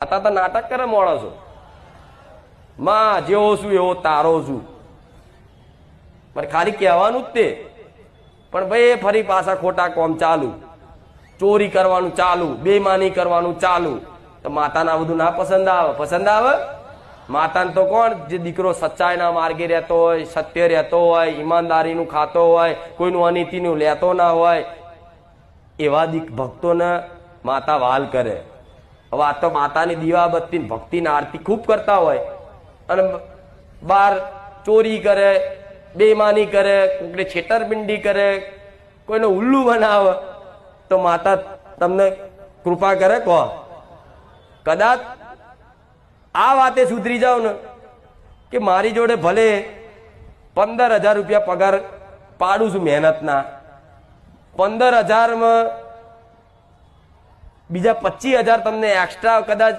आता तो नाटक करे माणसो માં જેવો છું એવો તારો છું પણ ખાલી કહેવાનું જ તે પણ ભાઈ ફરી પાછા ખોટા કોમ ચાલુ ચોરી કરવાનું ચાલુ બેમાની કરવાનું ચાલુ તો માતાને આ બધું ના પસંદ આવે પસંદ આવે માતાને તો કોણ જે દીકરો સચ્ચાઈના માર્ગે રહેતો હોય સત્ય રહેતો હોય ઈમાનદારીનું ખાતો હોય કોઈનું અનીતિનું લેતો ના હોય એવા ભક્તોને માતા વાલ કરે હવે આ તો માતાની દીવાબત્તી ભક્તિની આરતી ખૂબ કરતા હોય અને બાર ચોરી કરે બેમાની કરે કોઈને છેતરપિંડી કરે કોઈને ઉલ્લુ બનાવે તો માતા તમને કૃપા કરે કહો કદાચ આ વાતે સુધરી જાવ ને કે મારી જોડે ભલે 15,000 રૂપિયા પગાર પાડું છું મહેનતના 15,000 માં બીજા 25,000 તમને એક્સ્ટ્રા કદાચ